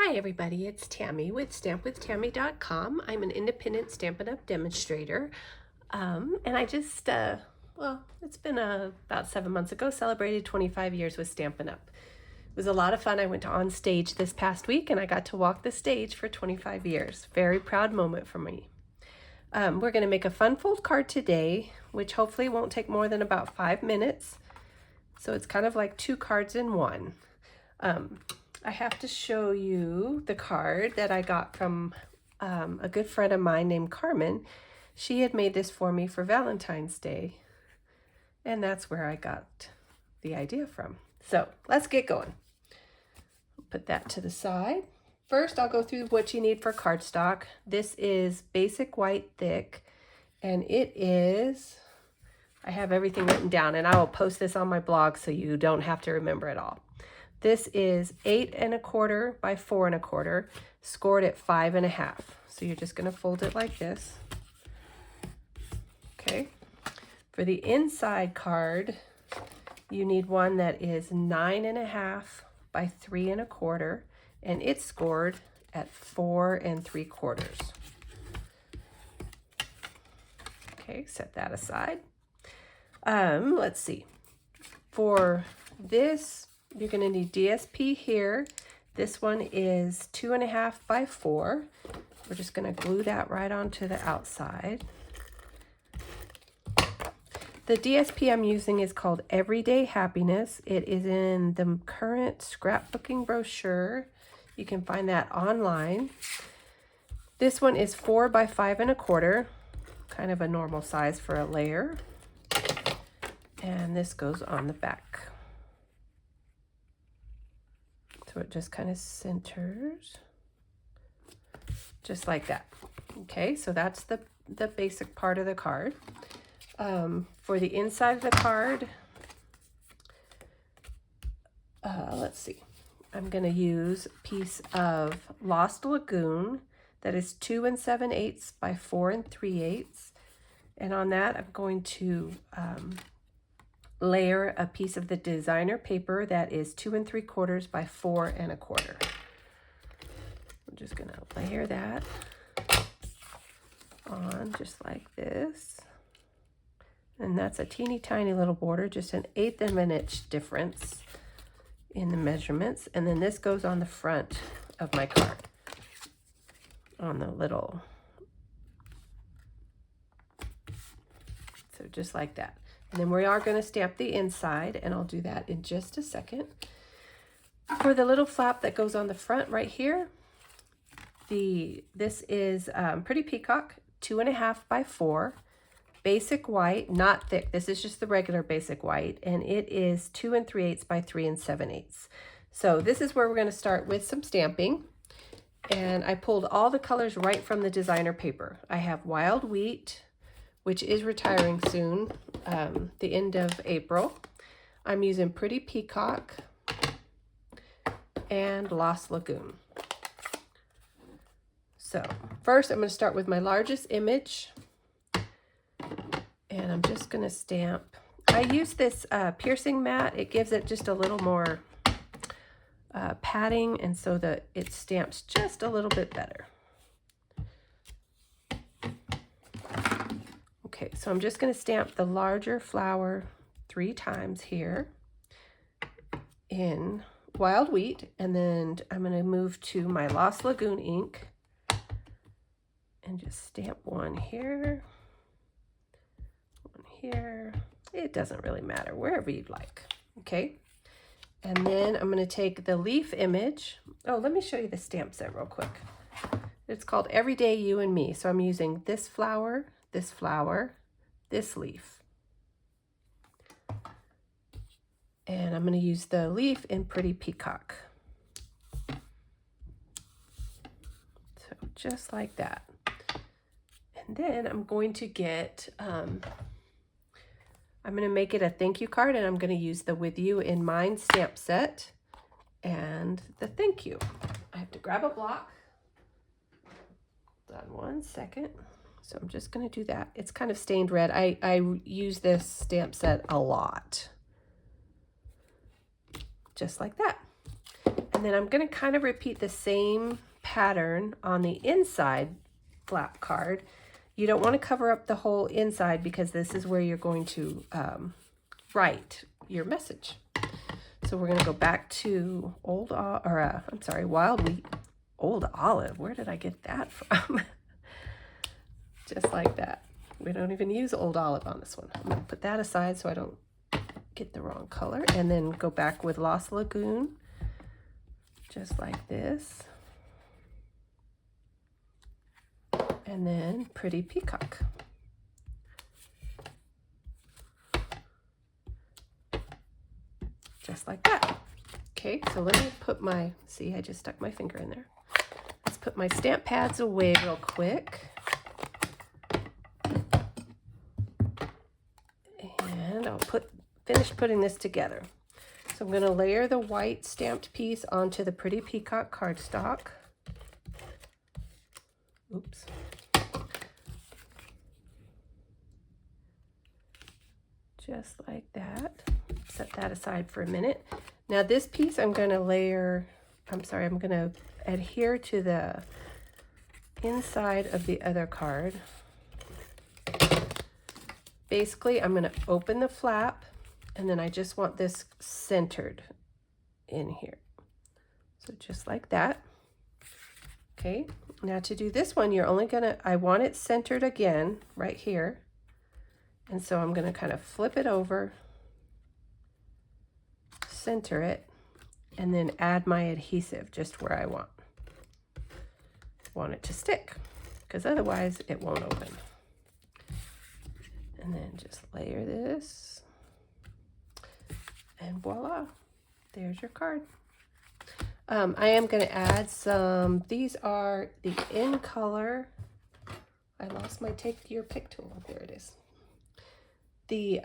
Hi everybody, it's Tammy with stampwithtammy.com. I'm an independent Stampin' Up! Demonstrator. And I just, it's been about 7 months ago, celebrated 25 years with Stampin' Up! It was a lot of fun. I went on stage this past week and I got to walk the stage for 25 years. Very proud moment for me. We're going to make a fun fold card today, which hopefully won't take more than about 5 minutes. So it's kind of like 2 cards in one. I have to show you the card that I got from a good friend of mine named Carmen. She had made this for me for Valentine's Day, and that's where I got the idea from. So let's get going. Put that to the side. First, I'll go through what you need for cardstock. This is basic white thick, and it is, I have everything written down, and I will post this on my blog so you don't have to remember it all. This is 8 1/4 by 4 1/4, scored at 5 1/2. So you're just going to fold it like this. Okay. For the inside card, you need one that is 9 1/2 by 3 1/4, and it's scored at 4 3/4. Okay, set that aside. Let's see. For this, you're going to need DSP here. This one is 2 1/2 by 4. We're just going to glue that right onto the outside. The DSP I'm using is called Everyday Happiness. It is in the current scrapbooking brochure. You can find that online. This one is 4 by 5 1/4, kind of a normal size for a layer. And this goes on the back. So it just kind of centers, just like that. Okay, so that's the basic part of the card. For the inside of the card, let's see. I'm going to use a piece of Lost Lagoon that is 2 7/8 by 4 3/8. And on that, I'm going to layer a piece of the designer paper that is 2 3/4 by 4 1/4. I'm just going to layer that on just like this. And that's a teeny tiny little border, just an 1/8 of an inch difference in the measurements. And then this goes on the front of my card, on the little, so just like that. And then we are going to stamp the inside, and I'll do that in just a second. For the little flap that goes on the front right here, this is Pretty Peacock, 2 1/2 by 4, basic white, not thick. This is just the regular basic white, and it is 2 3/8 by 3 7/8. So this is where we're going to start with some stamping. And I pulled all the colors right from the designer paper. I have Wild Wheat, which is retiring soon, the end of April. I'm using Pretty Peacock and Lost Lagoon. So first I'm going to start with my largest image, and I'm just going to stamp. I use this piercing mat. It gives it just a little more padding, and so that it stamps just a little bit better. Okay, so I'm just going to stamp the larger flower 3 times here in Wild Wheat, and then I'm going to move to my Lost Lagoon ink and just stamp one here, one here. It doesn't really matter, wherever you'd like. Okay, and then I'm going to take the leaf image. Oh, let me show you the stamp set real quick. It's called Everyday You and Me. So I'm using this flower, this leaf. And I'm going to use the leaf in Pretty Peacock. So just like that. And then I'm going to get, I'm going to make it a thank you card, and I'm going to use the With You in Mind stamp set and the thank you. I have to grab a block. Hold on one second. So I'm just going to do that. It's kind of stained red. I use this stamp set a lot. Just like that. And And then I'm going to kind of repeat the same pattern on the inside flap card. You don't want to cover up the whole inside because this is where you're going to write your message. So we're going to go back to Wild Wheat, Old Olive. Where did I get that from? Just like that. We don't even use Old Olive on this one. I'm going to put that aside so I don't get the wrong color. And then go back with Lost Lagoon, just like this. And then Pretty Peacock. Just like that. Okay, so let me put my, see, I just stuck my finger in there. Let's put my stamp pads away real quick. And I'll finish putting this together. So I'm going to layer the white stamped piece onto the Pretty Peacock cardstock. Oops. Just like that. Set that aside for a minute. Now this piece I'm going to I'm going to adhere to the inside of the other card. Basically, I'm going to open the flap, and then I just want this centered in here. So just like that. Okay, now to do this one, I want it centered again right here. And so I'm going to kind of flip it over, center it, and then add my adhesive just where I want it to stick, because otherwise it won't open. And then just layer this, and voila, there's your card. I am going to add some, these are the in color, I lost my take your pick tool, there it is. The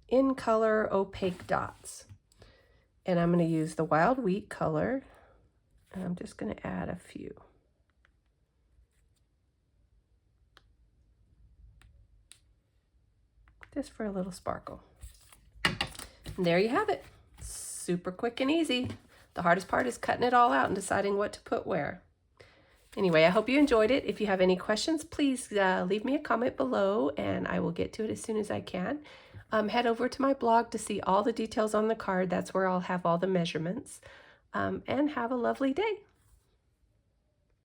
in color opaque dots. And I'm going to use the Wild Wheat color, and I'm just going to add a few. Just for a little sparkle. And there you have it. Super quick and easy. The hardest part is cutting it all out and deciding what to put where. Anyway, I hope you enjoyed it. If you have any questions, please leave me a comment below and I will get to it as soon as I can. Head over to my blog to see all the details on the card. That's where I'll have all the measurements. And have a lovely day.